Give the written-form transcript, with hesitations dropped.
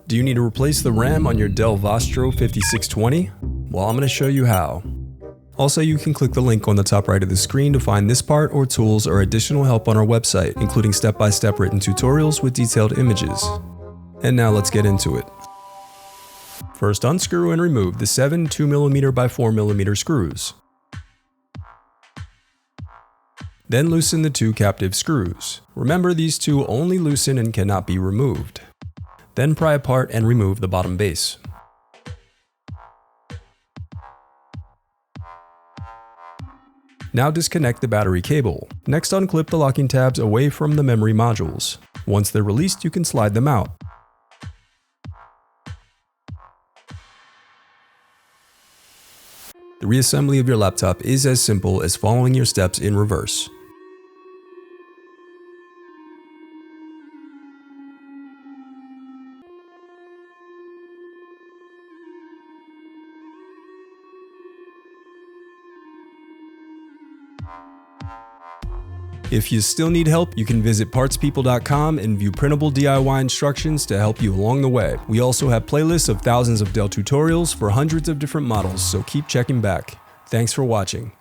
Do you need to replace the RAM on your Dell Vostro 5620? Well, I'm going to show you how. Also, you can click the link on the top right of the screen to find this part or tools or additional help on our website, including step-by-step written tutorials with detailed images. And now let's get into it. First, unscrew and remove the 7 2mm by 4mm screws. Then loosen the 2 captive screws. Remember, these 2 only loosen and cannot be removed. Then pry apart and remove the bottom base. Now disconnect the battery cable. Next, unclip the locking tabs away from the memory modules. Once they're released, you can slide them out. The reassembly of your laptop is as simple as following your steps in reverse. If you still need help, you can visit partspeople.com and view printable DIY instructions to help you along the way. We also have playlists of thousands of Dell tutorials for hundreds of different models, so keep checking back. Thanks for watching.